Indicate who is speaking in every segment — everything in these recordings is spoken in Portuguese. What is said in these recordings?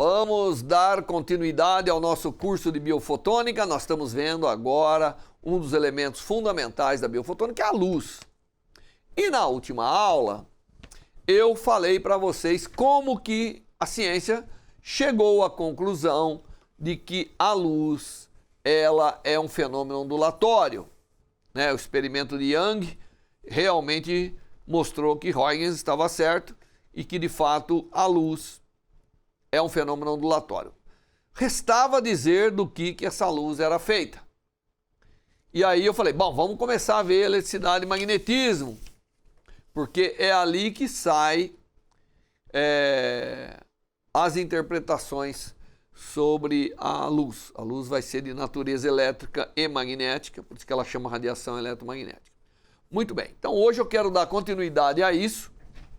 Speaker 1: Vamos dar continuidade ao nosso curso de biofotônica. Nós estamos vendo agora um dos elementos fundamentais da biofotônica, é a luz. E na última aula, eu falei para vocês como que a ciência chegou à conclusão de que a luz, ela é um fenômeno ondulatório, né? O experimento de Young realmente mostrou que Huygens estava certo e que, de fato, a luz é um fenômeno ondulatório. Restava dizer do que essa luz era feita. E aí eu falei, bom, vamos começar a ver eletricidade e magnetismo, porque é ali que sai as interpretações sobre a luz. A luz vai ser de natureza elétrica e magnética, por isso que ela chama radiação eletromagnética. Muito bem, então hoje eu quero dar continuidade a isso,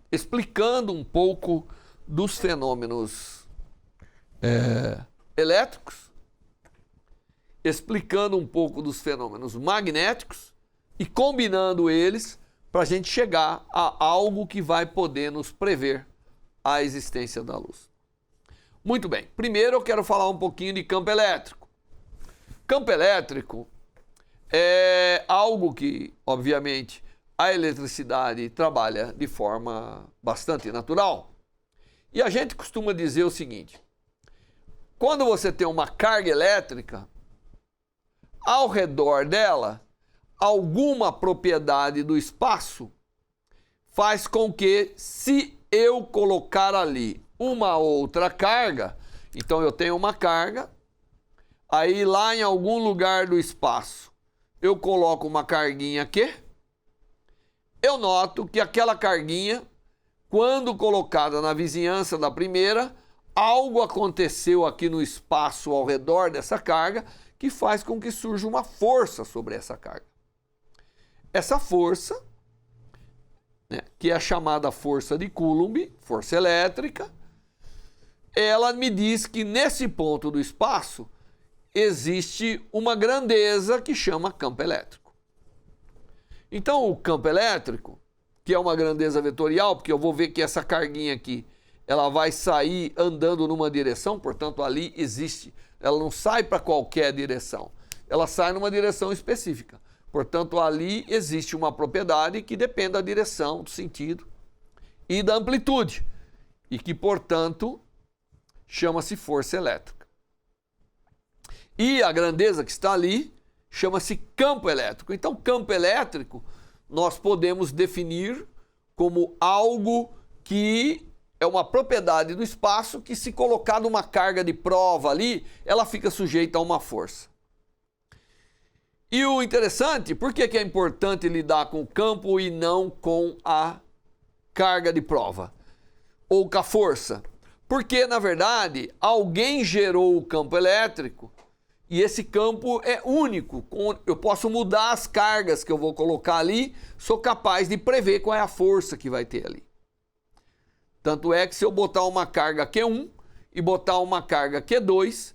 Speaker 1: explicando um pouco dos fenômenos elétricos, explicando um pouco dos fenômenos magnéticos e combinando eles para a gente chegar a algo que vai poder nos prever a existência da luz. Muito bem, primeiro eu quero falar um pouquinho de campo elétrico. Campo elétrico é algo que, obviamente, a eletricidade trabalha de forma bastante natural. E a gente costuma dizer o seguinte: quando você tem uma carga elétrica, ao redor dela, alguma propriedade do espaço faz com que, se eu colocar ali uma outra carga, então eu tenho uma carga, aí lá em algum lugar do espaço eu coloco uma carguinha aqui, eu noto que aquela carguinha, quando colocada na vizinhança da primeira, algo aconteceu aqui no espaço ao redor dessa carga que faz com que surja uma força sobre essa carga. Essa força, né, que é a chamada força de Coulomb, força elétrica, ela me diz que nesse ponto do espaço existe uma grandeza que chama campo elétrico. Então o campo elétrico, que é uma grandeza vetorial, porque eu vou ver que essa carguinha aqui, ela vai sair andando numa direção, portanto ali existe, ela não sai para qualquer direção, ela sai numa direção específica. Portanto ali existe uma propriedade que depende da direção, do sentido e da amplitude, e que, portanto, chama-se força elétrica. E a grandeza que está ali chama-se campo elétrico. Então, campo elétrico nós podemos definir como algo que é uma propriedade do espaço que, se colocada uma carga de prova ali, ela fica sujeita a uma força. E o interessante, por que é importante lidar com o campo e não com a carga de prova? Ou com a força? Porque, na verdade, alguém gerou o campo elétrico e esse campo é único. Eu posso mudar as cargas que eu vou colocar ali, sou capaz de prever qual é a força que vai ter ali. Tanto é que, se eu botar uma carga Q1 e botar uma carga Q2,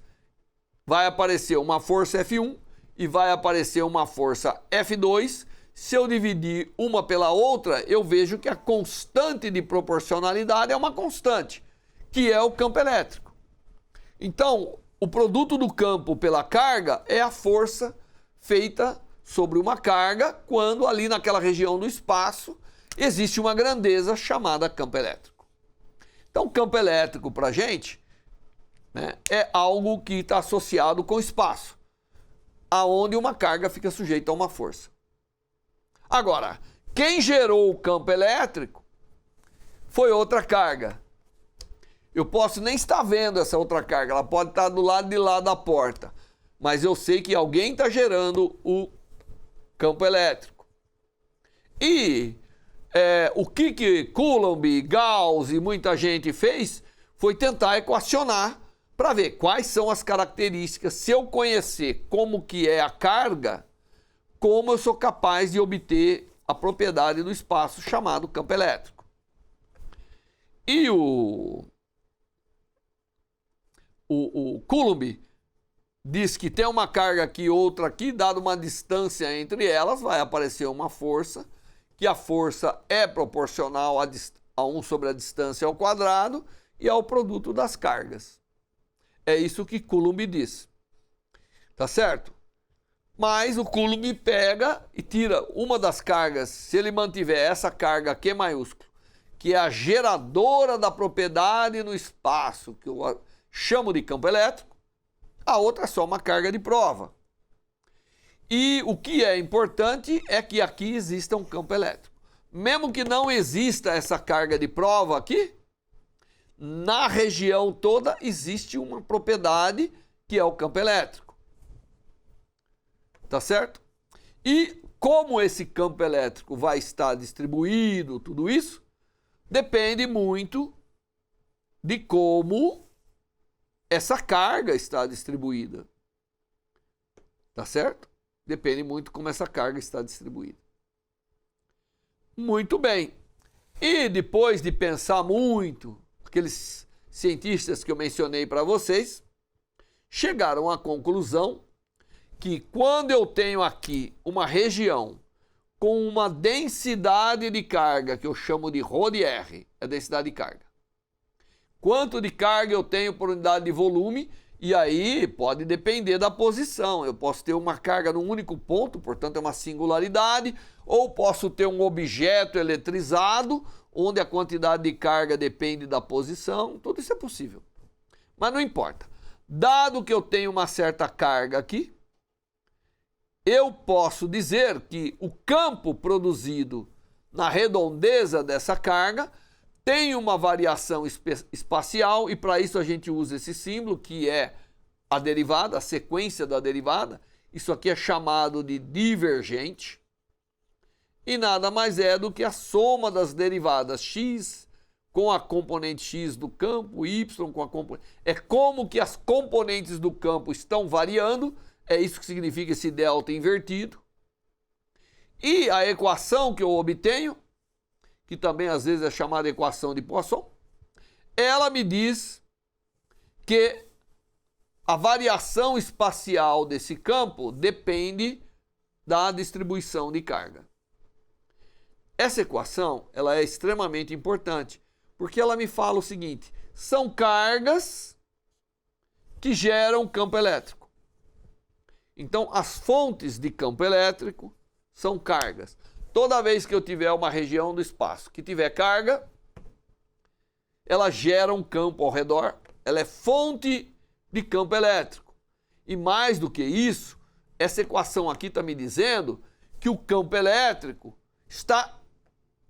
Speaker 1: vai aparecer uma força F1 e vai aparecer uma força F2. Se eu dividir uma pela outra, eu vejo que a constante de proporcionalidade é uma constante, que é o campo elétrico. Então, o produto do campo pela carga é a força feita sobre uma carga quando ali naquela região do espaço existe uma grandeza chamada campo elétrico. Então, campo elétrico para a gente, né, é algo que está associado com o espaço, aonde uma carga fica sujeita a uma força. Agora, quem gerou o campo elétrico foi outra carga. Eu posso nem estar vendo essa outra carga, ela pode estar do lado de lá da porta, mas eu sei que alguém está gerando o campo elétrico. E o que Coulomb, Gauss e muita gente fez foi tentar equacionar para ver quais são as características. Se eu conhecer como que é a carga, como eu sou capaz de obter a propriedade do espaço chamado campo elétrico. E o Coulomb diz que tem uma carga aqui e outra aqui, dada uma distância entre elas, vai aparecer uma força, que a força é proporcional a 1 sobre a distância ao quadrado e ao produto das cargas. É isso que Coulomb diz. Tá certo? Mas o Coulomb pega e tira uma das cargas, se ele mantiver essa carga Q maiúsculo, que é a geradora da propriedade no espaço, que eu chamo de campo elétrico, a outra é só uma carga de prova. E o que é importante é que aqui exista um campo elétrico. Mesmo que não exista essa carga de prova aqui, na região toda existe uma propriedade que é o campo elétrico. Tá certo? E como esse campo elétrico vai estar distribuído, tudo isso, depende muito de como essa carga está distribuída. Tá certo? Depende muito como essa carga está distribuída. Muito bem. E depois de pensar muito, aqueles cientistas que eu mencionei para vocês chegaram à conclusão que quando eu tenho aqui uma região com uma densidade de carga, que eu chamo de ρ de R, é densidade de carga. Quanto de carga eu tenho por unidade de volume, e aí pode depender da posição. Eu posso ter uma carga num único ponto, portanto é uma singularidade, ou posso ter um objeto eletrizado, onde a quantidade de carga depende da posição, tudo isso é possível. Mas não importa. Dado que eu tenho uma certa carga aqui, eu posso dizer que o campo produzido na redondeza dessa carga tem uma variação espacial, e para isso a gente usa esse símbolo, que é a derivada, a sequência da derivada. Isso aqui é chamado de divergente. E nada mais é do que a soma das derivadas x com a componente x do campo, y com a componente... É como que as componentes do campo estão variando, é isso que significa esse delta invertido. E a equação que eu obtenho, que também às vezes é chamada equação de Poisson, ela me diz que a variação espacial desse campo depende da distribuição de carga. Essa equação, ela é extremamente importante, porque ela me fala o seguinte: são cargas que geram campo elétrico. Então, as fontes de campo elétrico são cargas. Toda vez que eu tiver uma região do espaço que tiver carga, ela gera um campo ao redor, ela é fonte de campo elétrico. E mais do que isso, essa equação aqui está me dizendo que o campo elétrico está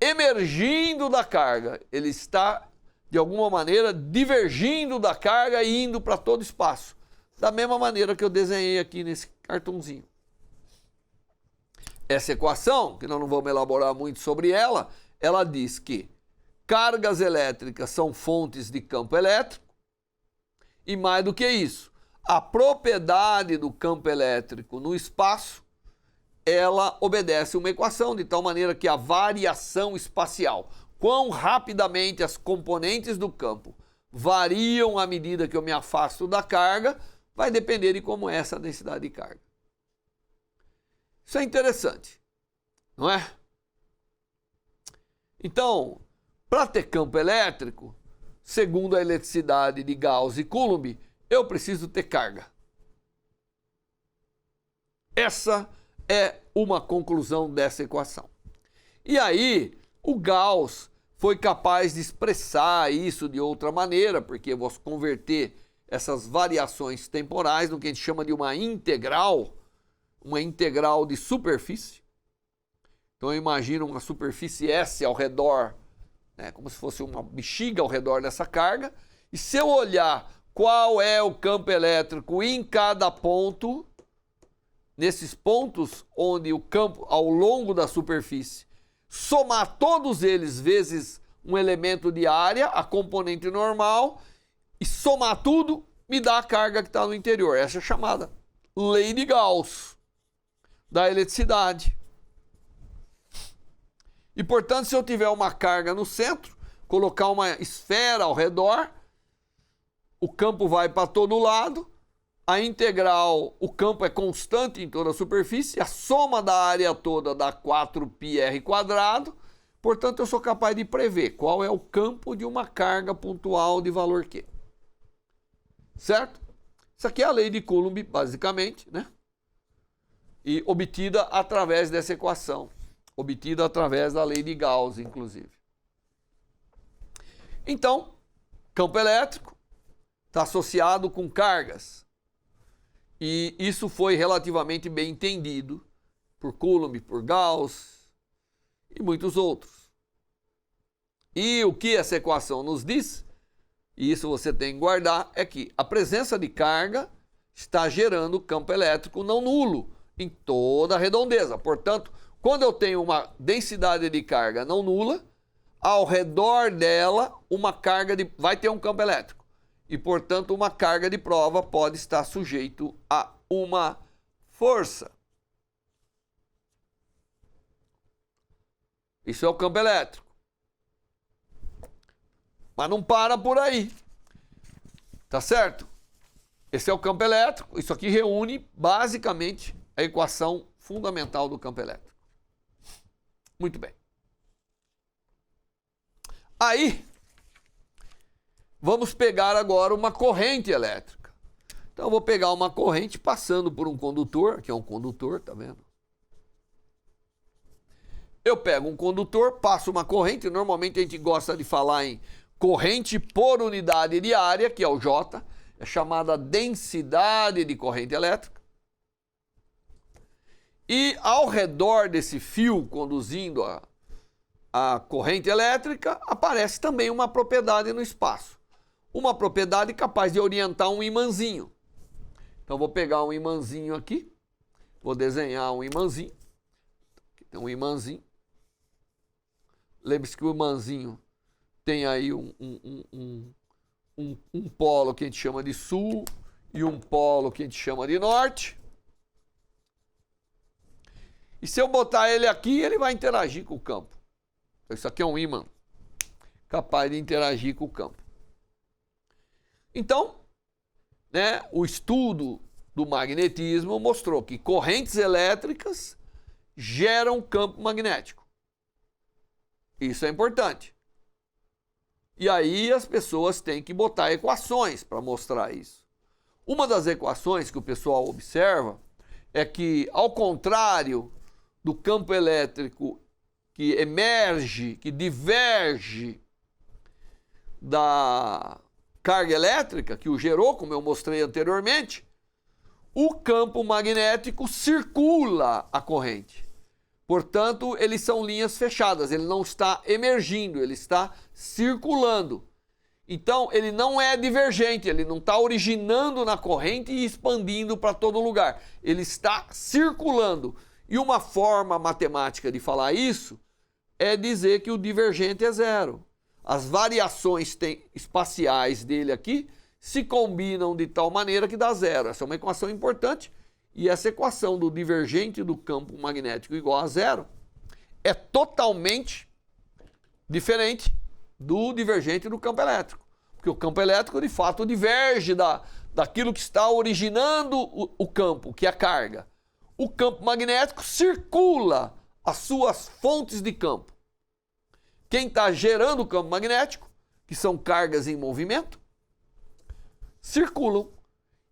Speaker 1: emergindo da carga, ele está, de alguma maneira, divergindo da carga e indo para todo o espaço. Da mesma maneira que eu desenhei aqui nesse cartãozinho. Essa equação, que nós não vamos elaborar muito sobre ela, ela diz que cargas elétricas são fontes de campo elétrico, e mais do que isso, a propriedade do campo elétrico no espaço, ela obedece uma equação, de tal maneira que a variação espacial, quão rapidamente as componentes do campo variam à medida que eu me afasto da carga, vai depender de como é essa densidade de carga. Isso é interessante, não é? Então, para ter campo elétrico, segundo a eletricidade de Gauss e Coulomb, eu preciso ter carga. Essa é uma conclusão dessa equação. E aí, o Gauss foi capaz de expressar isso de outra maneira, porque eu vou converter essas variações temporais no que a gente chama de uma integral de superfície. Então eu imagino uma superfície S ao redor, né, como se fosse uma bexiga ao redor dessa carga, e se eu olhar qual é o campo elétrico em cada ponto, nesses pontos onde o campo ao longo da superfície, somar todos eles vezes um elemento de área, a componente normal, e somar tudo, me dá a carga que está no interior. Essa é chamada lei de Gauss da eletricidade. E, portanto, se eu tiver uma carga no centro, colocar uma esfera ao redor, o campo vai para todo lado, a integral, o campo é constante em toda a superfície, a soma da área toda dá 4πr², portanto, eu sou capaz de prever qual é o campo de uma carga pontual de valor Q. Certo? Isso aqui é a lei de Coulomb, basicamente, né? E obtida através dessa equação, obtida através da lei de Gauss, inclusive. Então, campo elétrico está associado com cargas. E isso foi relativamente bem entendido por Coulomb, por Gauss e muitos outros. E o que essa equação nos diz, e isso você tem que guardar, é que a presença de carga está gerando campo elétrico não nulo em toda a redondeza. Portanto, quando eu tenho uma densidade de carga não nula, ao redor dela vai ter um campo elétrico. E, portanto, uma carga de prova pode estar sujeito a uma força. Isso é o campo elétrico. Mas não para por aí. Tá certo? Esse é o campo elétrico. Isso aqui reúne, basicamente, a equação fundamental do campo elétrico. Muito bem. Aí, vamos pegar agora uma corrente elétrica. Então, eu vou pegar uma corrente passando por um condutor, que é um condutor, tá vendo? Eu pego um condutor, passo uma corrente, normalmente a gente gosta de falar em corrente por unidade de área, que é o J, é chamada densidade de corrente elétrica. E ao redor desse fio conduzindo a corrente elétrica, aparece também uma propriedade no espaço. Uma propriedade capaz de orientar um imãzinho. Então, vou pegar um imãzinho aqui, vou desenhar um imãzinho. Aqui tem um imãzinho. Lembre-se que o imãzinho tem aí um polo que a gente chama de sul e um polo que a gente chama de norte. E se eu botar ele aqui, ele vai interagir com o campo. Então, isso aqui é um ímã capaz de interagir com o campo. Então, né, o estudo do magnetismo mostrou que correntes elétricas geram campo magnético. Isso é importante. E aí as pessoas têm que botar equações para mostrar isso. Uma das equações que o pessoal observa é que, ao contrário do campo elétrico que emerge, que diverge da carga elétrica que o gerou, como eu mostrei anteriormente, o campo magnético circula a corrente. Portanto, eles são linhas fechadas, ele não está emergindo, ele está circulando. Então, ele não é divergente, ele não está originando na corrente e expandindo para todo lugar. Ele está circulando. E uma forma matemática de falar isso é dizer que o divergente é zero. As variações espaciais dele aqui se combinam de tal maneira que dá zero. Essa é uma equação importante. E essa equação do divergente do campo magnético igual a zero é totalmente diferente do divergente do campo elétrico. Porque o campo elétrico, de fato, diverge daquilo que está originando o campo, que é a carga. O campo magnético circula as suas fontes de campo. Quem está gerando o campo magnético, que são cargas em movimento, circulam.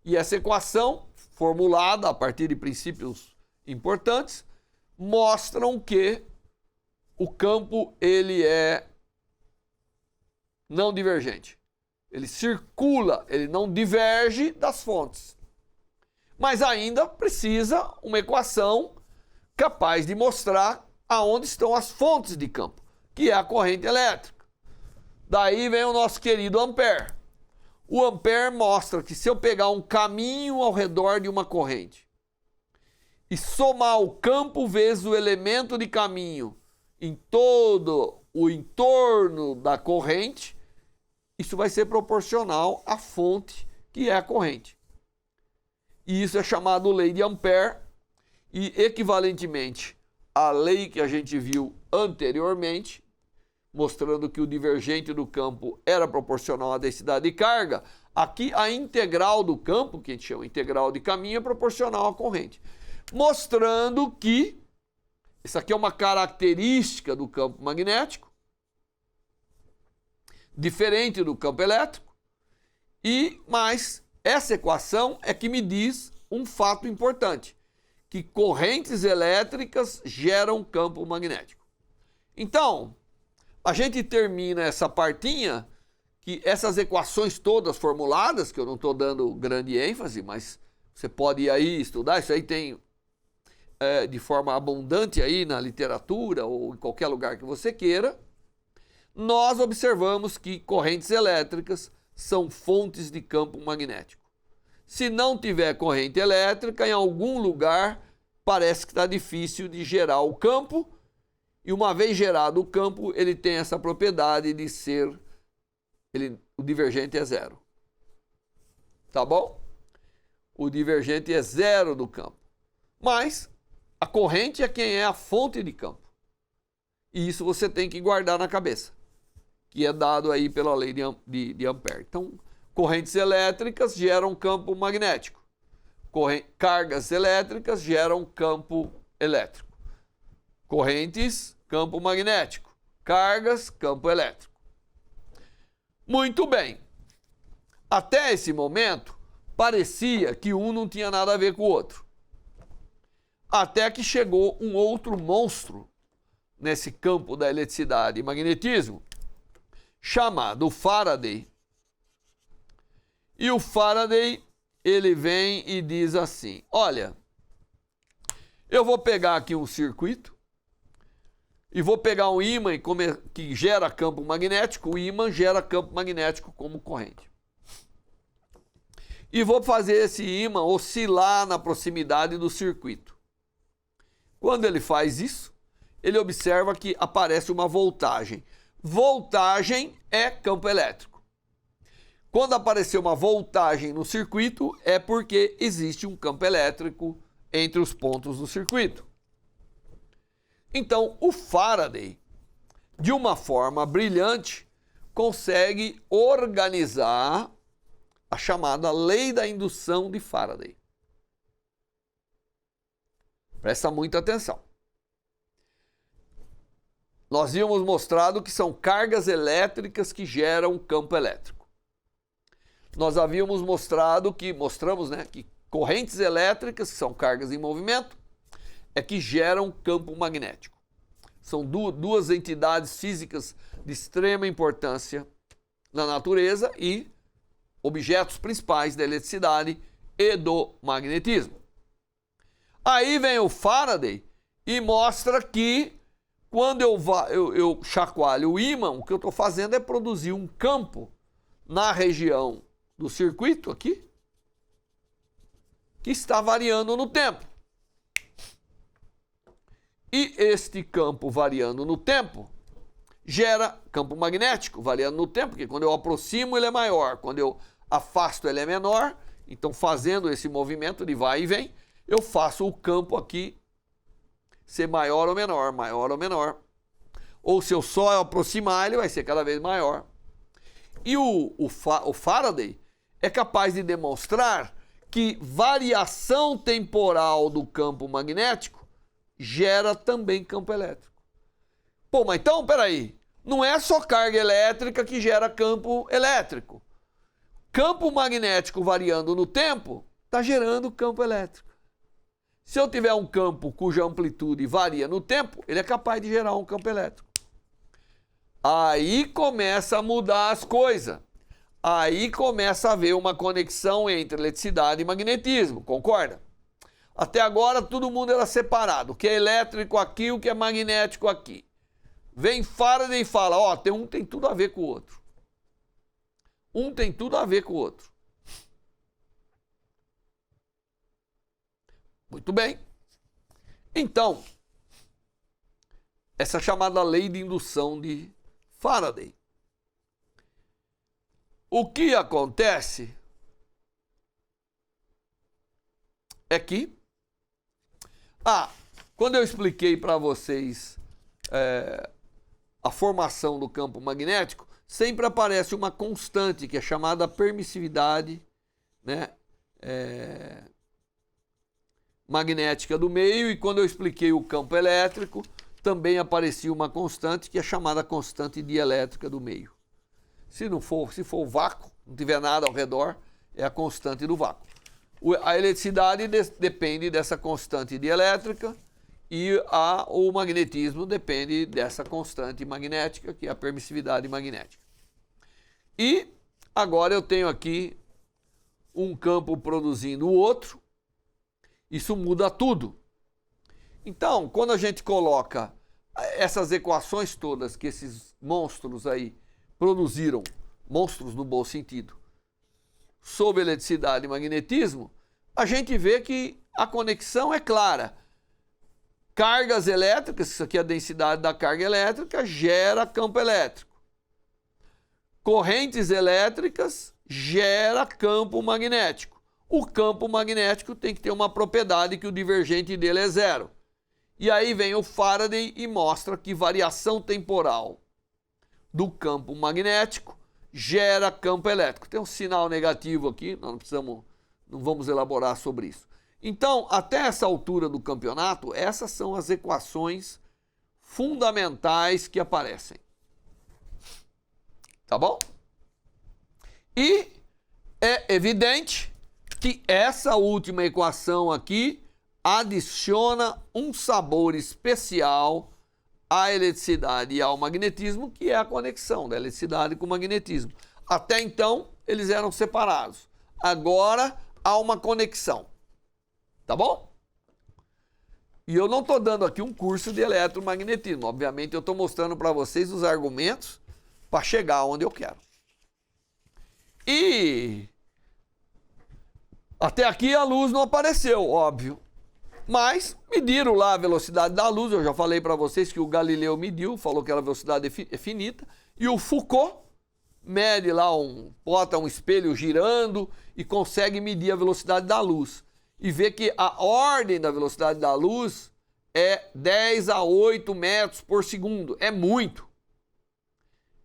Speaker 1: E essa equação, formulada a partir de princípios importantes, mostram que o campo ele é não divergente. Ele circula, ele não diverge das fontes. Mas ainda precisa uma equação capaz de mostrar aonde estão as fontes de campo, que é a corrente elétrica. Daí vem o nosso querido Ampère. O Ampère mostra que se eu pegar um caminho ao redor de uma corrente e somar o campo vezes o elemento de caminho em todo o entorno da corrente, isso vai ser proporcional à fonte que é a corrente. E isso é chamado lei de Ampère, e equivalentemente à lei que a gente viu anteriormente, mostrando que o divergente do campo era proporcional à densidade de carga, aqui a integral do campo, que a gente chama integral de caminho, é proporcional à corrente. Mostrando que isso aqui é uma característica do campo magnético, diferente do campo elétrico, mas essa equação é que me diz um fato importante, que correntes elétricas geram campo magnético. Então, a gente termina essa partinha, que essas equações todas formuladas, que eu não estou dando grande ênfase, mas você pode ir aí estudar, isso aí tem de forma abundante aí na literatura ou em qualquer lugar que você queira. Nós observamos que correntes elétricas são fontes de campo magnético. Se não tiver corrente elétrica, em algum lugar parece que está difícil de gerar o campo, e uma vez gerado o campo, ele tem essa propriedade de ser, o divergente é zero. Tá bom? O divergente é zero do campo. Mas a corrente é quem é a fonte de campo. E isso você tem que guardar na cabeça, que é dado aí pela lei de Ampère. Então, correntes elétricas geram campo magnético. Cargas elétricas geram campo elétrico. Correntes, campo magnético. Cargas, campo elétrico. Muito bem. Até esse momento, parecia que um não tinha nada a ver com o outro. Até que chegou um outro monstro nesse campo da eletricidade e magnetismo, chamado Faraday. E o Faraday, ele vem e diz assim: olha, eu vou pegar aqui um circuito e vou pegar um ímã que gera campo magnético, o ímã gera campo magnético como corrente. E vou fazer esse ímã oscilar na proximidade do circuito. Quando ele faz isso, ele observa que aparece uma voltagem. Voltagem é campo elétrico. Quando aparecer uma voltagem no circuito, é porque existe um campo elétrico entre os pontos do circuito. Então, o Faraday, de uma forma brilhante, consegue organizar a chamada lei da indução de Faraday. Presta muita atenção. Nós havíamos mostrado que são cargas elétricas que geram campo elétrico. Nós havíamos mostrado que, que correntes elétricas, que são cargas em movimento, é que geram campo magnético. São duas entidades físicas de extrema importância na natureza e objetos principais da eletricidade e do magnetismo. Aí vem o Faraday e mostra que quando eu chacoalho o ímã, o que eu estou fazendo é produzir um campo na região do circuito aqui, que está variando no tempo. E este campo variando no tempo gera campo magnético variando no tempo, porque quando eu aproximo ele é maior, quando eu afasto ele é menor. Então, fazendo esse movimento de vai e vem, eu faço o campo aqui ser maior ou menor, maior ou menor. Ou se eu só aproximar, ele vai ser cada vez maior. E o Faraday é capaz de demonstrar que variação temporal do campo magnético gera também campo elétrico. Pô, mas então, peraí, não é só carga elétrica que gera campo elétrico. Campo magnético variando no tempo está gerando campo elétrico. Se eu tiver um campo cuja amplitude varia no tempo, ele é capaz de gerar um campo elétrico. Aí começa a mudar as coisas. Aí começa a haver uma conexão entre eletricidade e magnetismo, concorda? Até agora todo mundo era separado, o que é elétrico aqui, o que é magnético aqui. Vem Faraday e fala, ó, um tem tudo a ver com o outro. Um tem tudo a ver com o outro. Muito bem. Então, essa chamada lei de indução de Faraday. O que acontece é que, quando eu expliquei para vocês a formação do campo magnético, sempre aparece uma constante que é chamada permissividade, né, magnética do meio, e quando eu expliquei o campo elétrico, também aparecia uma constante que é chamada constante dielétrica do meio. Se for vácuo, não tiver nada ao redor, é a constante do vácuo. A eletricidade depende dessa constante dielétrica e o magnetismo depende dessa constante magnética, que é a permissividade magnética. E agora eu tenho aqui um campo produzindo o outro, isso muda tudo. Então, quando a gente coloca essas equações todas que esses monstros aí produziram, monstros no bom sentido, sob eletricidade e magnetismo, a gente vê que a conexão é clara. Cargas elétricas, isso aqui é a densidade da carga elétrica, gera campo elétrico. Correntes elétricas gera campo magnético. O campo magnético tem que ter uma propriedade que o divergente dele é zero. E aí vem o Faraday e mostra que variação temporal do campo magnético gera campo elétrico. Tem um sinal negativo aqui, nós não vamos elaborar sobre isso. Então, até essa altura do campeonato, essas são as equações fundamentais que aparecem. Tá bom? E é evidente que essa última equação aqui adiciona um sabor especial à eletricidade e ao magnetismo, que é a conexão da eletricidade com o magnetismo. Até então, eles eram separados. Agora, há uma conexão. Tá bom? E eu não estou dando aqui um curso de eletromagnetismo. Obviamente, eu estou mostrando para vocês os argumentos para chegar onde eu quero. E até aqui a luz não apareceu, óbvio. Mas mediram lá a velocidade da luz. Eu já falei para vocês que o Galileu mediu, falou que a velocidade é finita. E o Foucault mede lá, bota um espelho girando e consegue medir a velocidade da luz. E vê que a ordem da velocidade da luz é 10 a 8 metros por segundo. É muito.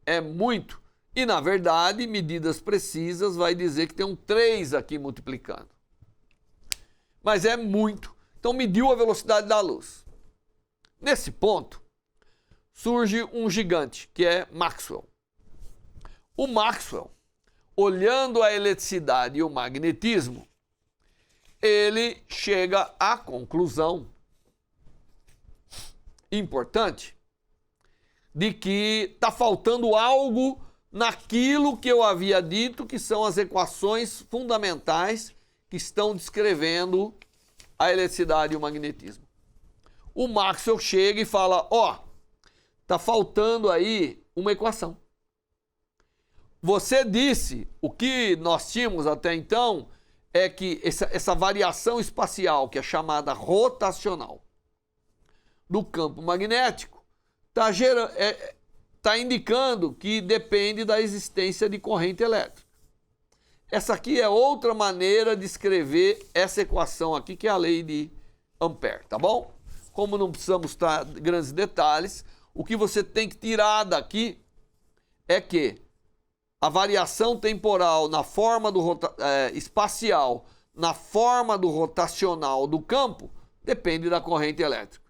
Speaker 1: É muito. E, na verdade, medidas precisas vai dizer que tem um 3 aqui multiplicando. Mas é muito. Então, mediu a velocidade da luz. Nesse ponto, surge um gigante, que é Maxwell. O Maxwell, olhando a eletricidade e o magnetismo, ele chega à conclusão importante de que está faltando algo naquilo que eu havia dito, que são as equações fundamentais que estão descrevendo a eletricidade e o magnetismo. O Maxwell chega e fala, está faltando aí uma equação. Você disse, o que nós tínhamos até então é que essa variação espacial, que é chamada rotacional, do campo magnético, está indicando que depende da existência de corrente elétrica. Essa aqui é outra maneira de escrever essa equação aqui, que é a lei de Ampère, tá bom? Como não precisamos estar em grandes detalhes, o que você tem que tirar daqui é que a variação temporal na forma espacial, na forma do rotacional do campo, depende da corrente elétrica.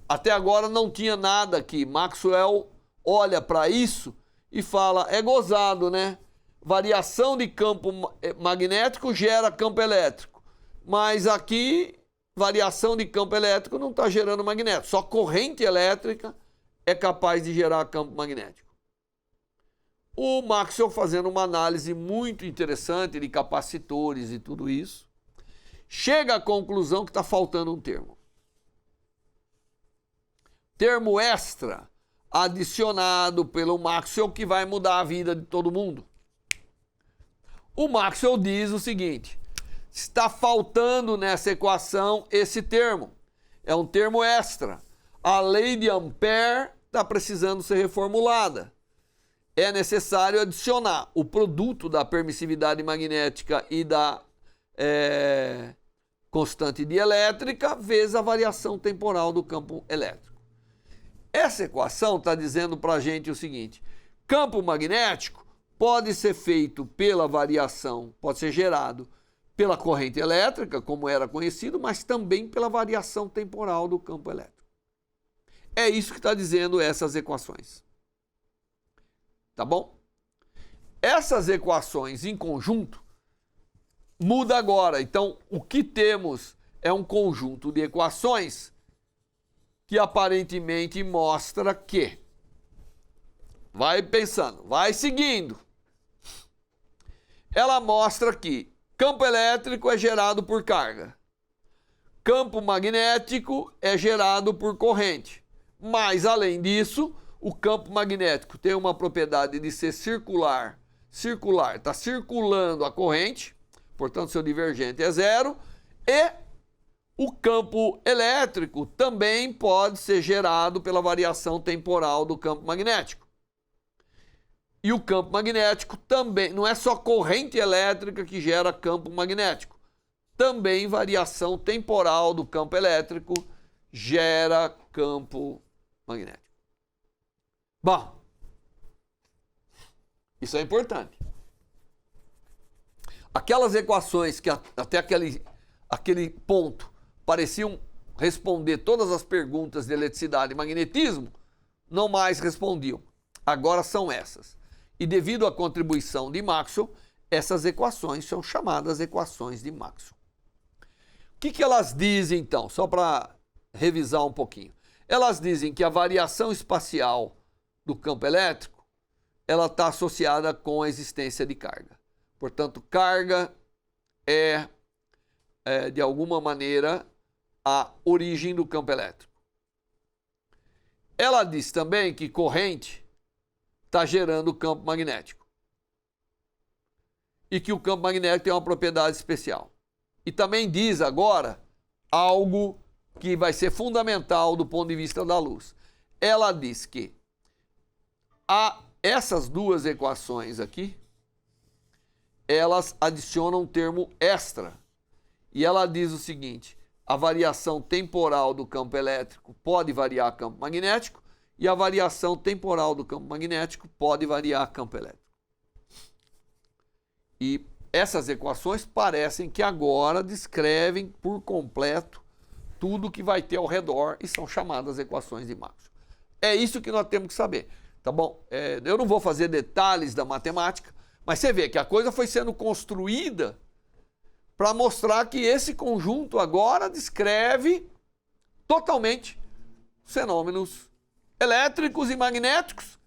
Speaker 1: Até agora não tinha nada aqui. Maxwell olha para isso e fala, é gozado, né? Variação de campo magnético gera campo elétrico. Mas aqui, variação de campo elétrico não está gerando magnético. Só corrente elétrica é capaz de gerar campo magnético. O Maxwell, fazendo uma análise muito interessante de capacitores e tudo isso, chega à conclusão que está faltando um termo. Termo extra adicionado pelo Maxwell que vai mudar a vida de todo mundo. O Maxwell diz o seguinte, está faltando nessa equação esse termo. É um termo extra. A lei de Ampère está precisando ser reformulada. É necessário adicionar o produto da permissividade magnética e da constante dielétrica vezes a variação temporal do campo elétrico. Essa equação está dizendo para a gente o seguinte, campo magnético pode ser feito pela variação, pode ser gerado pela corrente elétrica, como era conhecido, mas também pela variação temporal do campo elétrico. É isso que está dizendo essas equações. Tá bom? Essas equações em conjunto muda agora. Então, o que temos é um conjunto de equações que aparentemente mostra que, vai pensando, vai seguindo, ela mostra que campo elétrico é gerado por carga, campo magnético é gerado por corrente, mas além disso, o campo magnético tem uma propriedade de ser circular, está circulando a corrente, portanto seu divergente é zero, e o campo elétrico também pode ser gerado pela variação temporal do campo magnético. E o campo magnético também, não é só corrente elétrica que gera campo magnético, também variação temporal do campo elétrico gera campo magnético. Bom, isso é importante. Aquelas equações que até aquele ponto pareciam responder todas as perguntas de eletricidade e magnetismo, não mais respondiam. Agora são essas. E devido à contribuição de Maxwell, essas equações são chamadas equações de Maxwell. O que elas dizem então? Só para revisar um pouquinho. Elas dizem que a variação espacial do campo elétrico, ela está associada com a existência de carga. Portanto, carga é de alguma maneira, a origem do campo elétrico. Ela diz também que corrente está gerando campo magnético. E que o campo magnético tem uma propriedade especial. E também diz agora algo que vai ser fundamental do ponto de vista da luz. Ela diz que essas duas equações aqui, elas adicionam um termo extra. E ela diz o seguinte: a variação temporal do campo elétrico pode variar campo magnético e a variação temporal do campo magnético pode variar campo elétrico. E essas equações parecem que agora descrevem por completo tudo que vai ter ao redor e são chamadas equações de Maxwell. É isso que nós temos que saber, tá bom? Eu não vou fazer detalhes da matemática, mas você vê que a coisa foi sendo construída para mostrar que esse conjunto agora descreve totalmente fenômenos elétricos e magnéticos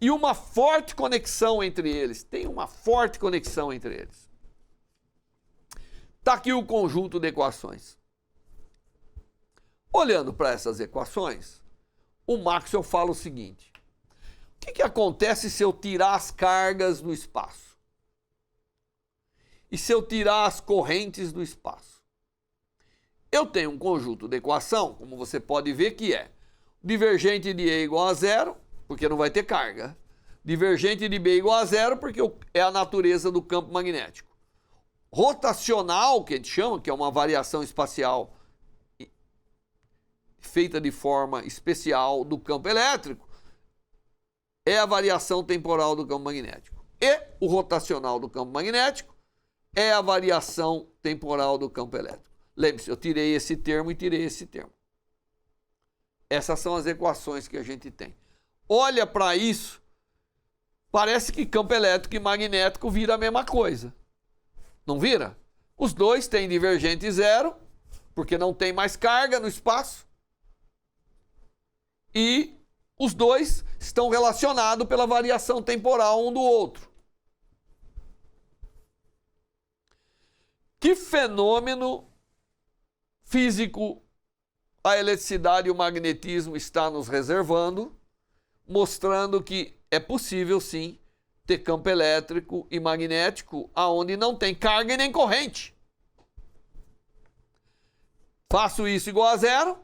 Speaker 1: e uma forte conexão entre eles. Tem uma forte conexão entre eles. Está aqui o conjunto de equações. Olhando para essas equações, o Maxwell fala o seguinte: o que acontece se eu tirar as cargas do espaço? E se eu tirar as correntes do espaço? Eu tenho um conjunto de equação, como você pode ver, que é divergente de E igual a zero, porque não vai ter carga. Divergente de B igual a zero, porque é a natureza do campo magnético. Rotacional, que a gente chama, que é uma variação espacial feita de forma especial do campo elétrico, é a variação temporal do campo magnético. E o rotacional do campo magnético é a variação temporal do campo elétrico. Lembre-se, eu tirei esse termo e tirei esse termo. Essas são as equações que a gente tem. Olha para isso, parece que campo elétrico e magnético vira a mesma coisa. Não vira? Os dois têm divergente zero, porque não tem mais carga no espaço. E os dois estão relacionados pela variação temporal um do outro. Que fenômeno físico a eletricidade e o magnetismo está nos reservando, mostrando que é possível sim ter campo elétrico e magnético aonde não tem carga e nem corrente. Faço isso igual a zero.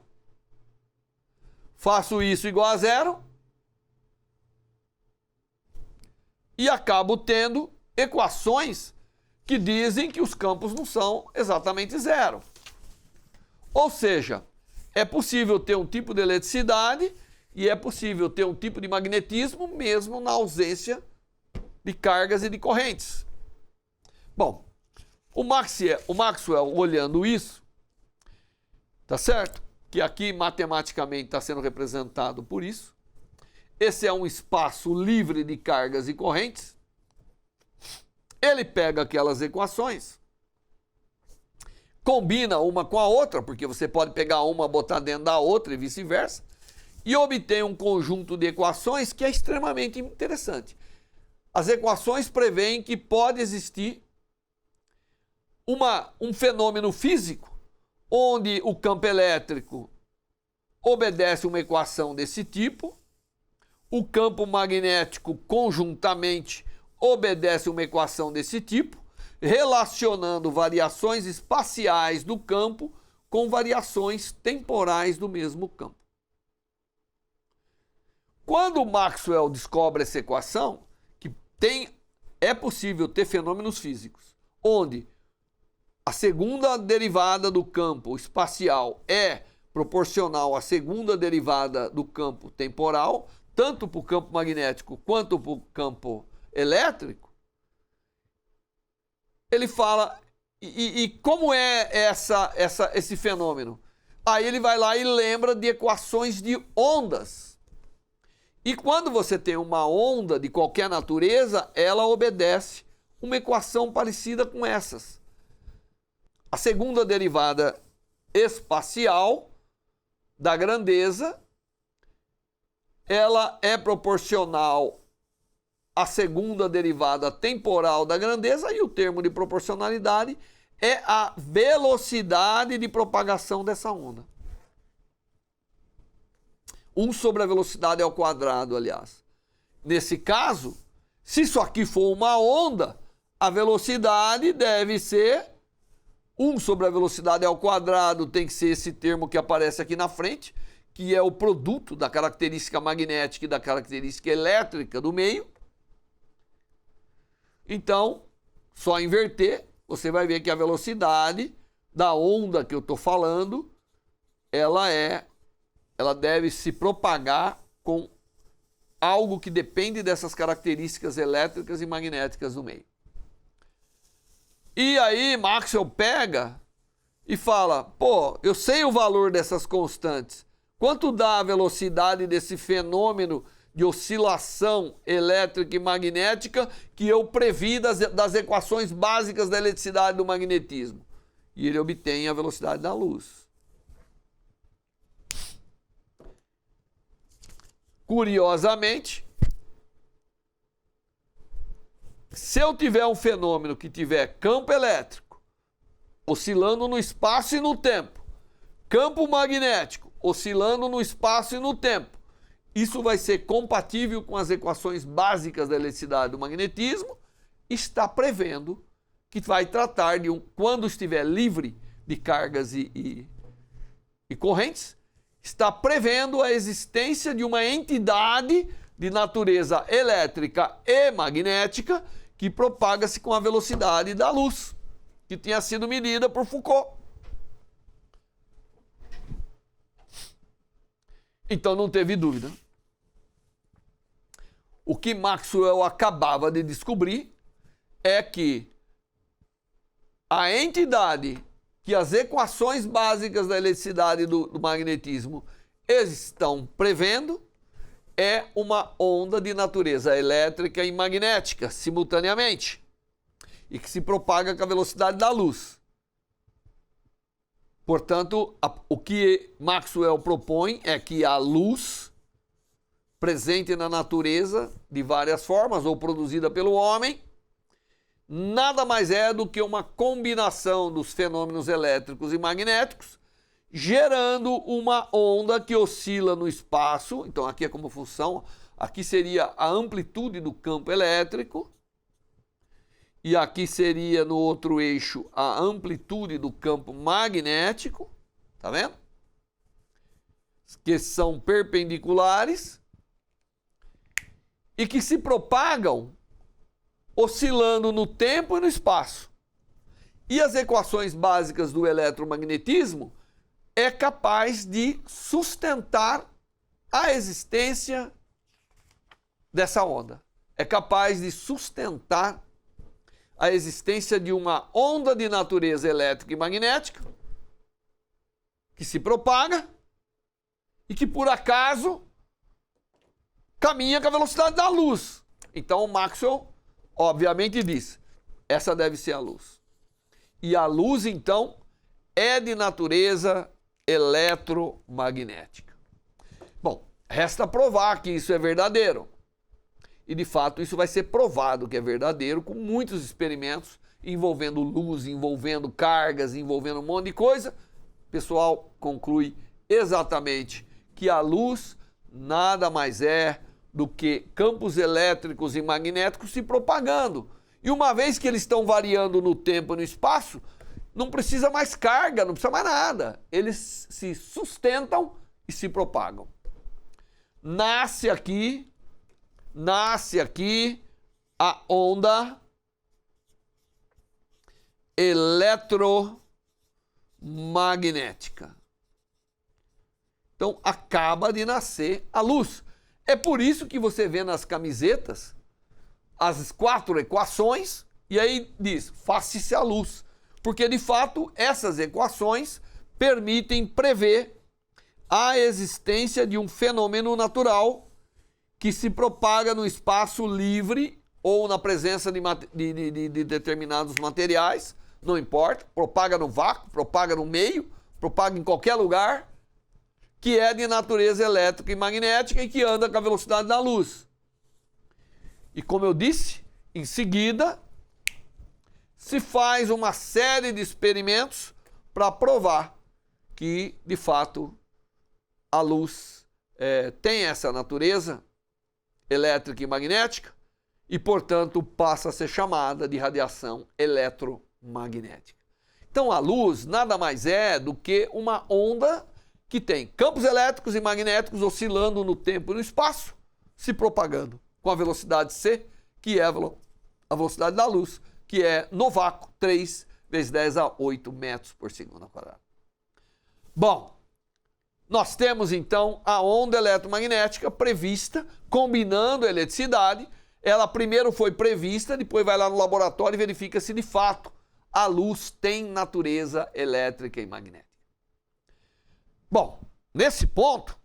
Speaker 1: Faço isso igual a zero. E acabo tendo equações que dizem que os campos não são exatamente zero. Ou seja, é possível ter um tipo de eletricidade e é possível ter um tipo de magnetismo mesmo na ausência de cargas e de correntes. Bom, o Maxwell olhando isso, tá certo? Que aqui matematicamente está sendo representado por isso. Esse é um espaço livre de cargas e correntes. Ele pega aquelas equações combina uma com a outra, porque você pode pegar uma, botar dentro da outra e vice-versa, e obtém um conjunto de equações que é extremamente interessante. As equações preveem que pode existir um fenômeno físico onde o campo elétrico obedece uma equação desse tipo, o campo magnético conjuntamente obedece uma equação desse tipo, relacionando variações espaciais do campo com variações temporais do mesmo campo. Quando Maxwell descobre essa equação, que é possível ter fenômenos físicos, onde a segunda derivada do campo espacial é proporcional à segunda derivada do campo temporal, tanto para o campo magnético quanto para o campo elétrico, ele fala, e como é esse fenômeno? Aí ele vai lá e lembra de equações de ondas. E quando você tem uma onda de qualquer natureza, ela obedece uma equação parecida com essas. A segunda derivada espacial da grandeza, ela é proporcional à segunda derivada temporal da grandeza, e o termo de proporcionalidade é a velocidade de propagação dessa onda. 1 sobre a velocidade ao quadrado, aliás. Nesse caso, se isso aqui for uma onda, a velocidade deve ser 1 sobre a velocidade ao quadrado, tem que ser esse termo que aparece aqui na frente, que é o produto da característica magnética e da característica elétrica do meio. Então, só inverter, você vai ver que a velocidade da onda que eu estou falando, ela deve se propagar com algo que depende dessas características elétricas e magnéticas do meio. E aí Maxwell pega e fala, pô, eu sei o valor dessas constantes. Quanto dá a velocidade desse fenômeno de oscilação elétrica e magnética que eu previ das equações básicas da eletricidade e do magnetismo? E ele obtém a velocidade da luz. Curiosamente, se eu tiver um fenômeno que tiver campo elétrico oscilando no espaço e no tempo, campo magnético oscilando no espaço e no tempo, isso vai ser compatível com as equações básicas da eletricidade e do magnetismo, está prevendo que vai tratar de quando estiver livre de cargas e correntes, está prevendo a existência de uma entidade de natureza elétrica e magnética que propaga-se com a velocidade da luz, que tinha sido medida por Foucault. Então não teve dúvida. O que Maxwell acabava de descobrir é que a entidade que as equações básicas da eletricidade e do magnetismo estão prevendo é uma onda de natureza elétrica e magnética simultaneamente e que se propaga com a velocidade da luz. Portanto, o que Maxwell propõe é que a luz presente na natureza de várias formas ou produzida pelo homem nada mais é do que uma combinação dos fenômenos elétricos e magnéticos, gerando uma onda que oscila no espaço. Então aqui é como função, aqui seria a amplitude do campo elétrico, e aqui seria no outro eixo a amplitude do campo magnético, tá vendo? Que são perpendiculares e que se propagam oscilando no tempo e no espaço. E as equações básicas do eletromagnetismo é capaz de sustentar a existência dessa onda. É capaz de sustentar a existência de uma onda de natureza elétrica e magnética que se propaga e que, por acaso, caminha com a velocidade da luz. Então, Maxwell obviamente diz, essa deve ser a luz. E a luz, então, é de natureza eletromagnética. Bom, resta provar que isso é verdadeiro. E de fato isso vai ser provado que é verdadeiro com muitos experimentos envolvendo luz, envolvendo cargas, envolvendo um monte de coisa. O pessoal conclui exatamente que a luz nada mais é do que campos elétricos e magnéticos se propagando. E uma vez que eles estão variando no tempo e no espaço, não precisa mais carga, não precisa mais nada. Eles se sustentam e se propagam. Nasce aqui a onda eletromagnética. Então acaba de nascer a luz. É por isso que você vê nas camisetas as 4 equações e aí diz, faça-se a luz. Porque de fato essas equações permitem prever a existência de um fenômeno natural que se propaga no espaço livre ou na presença de determinados materiais, não importa, propaga no vácuo, propaga no meio, propaga em qualquer lugar, que é de natureza elétrica e magnética e que anda com a velocidade da luz. E como eu disse, em seguida se faz uma série de experimentos para provar que, de fato, a luz tem essa natureza elétrica e magnética e, portanto, passa a ser chamada de radiação eletromagnética. Então, a luz nada mais é do que uma onda que tem campos elétricos e magnéticos oscilando no tempo e no espaço, se propagando com a velocidade c, que é a velocidade da luz, que é, no vácuo, 3 vezes 10 a 8 metros por segundo ao quadrado. Bom, nós temos então a onda eletromagnética prevista, combinando a eletricidade. Ela primeiro foi prevista, depois vai lá no laboratório e verifica se de fato a luz tem natureza elétrica e magnética. Bom, nesse ponto,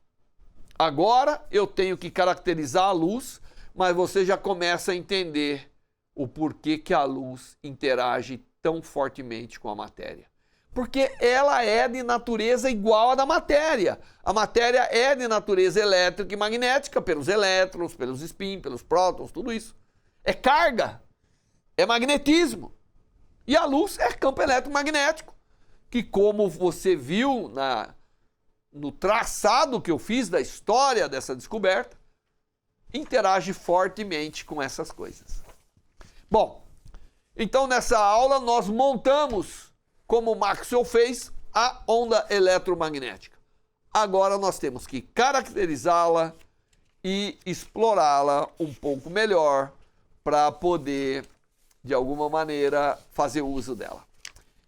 Speaker 1: agora eu tenho que caracterizar a luz, mas você já começa a entender o porquê que a luz interage tão fortemente com a matéria. Porque ela é de natureza igual à da matéria. A matéria é de natureza elétrica e magnética, pelos elétrons, pelos spins, pelos prótons, tudo isso. É carga, é magnetismo. E a luz é campo eletromagnético, que como você viu no traçado que eu fiz da história dessa descoberta, interage fortemente com essas coisas. Bom, então nessa aula nós montamos, como Maxwell fez, a onda eletromagnética. Agora nós temos que caracterizá-la e explorá-la um pouco melhor para poder, de alguma maneira, fazer uso dela.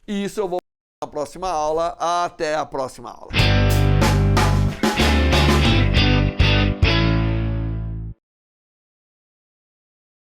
Speaker 1: E isso eu vou na próxima aula. Até a próxima aula.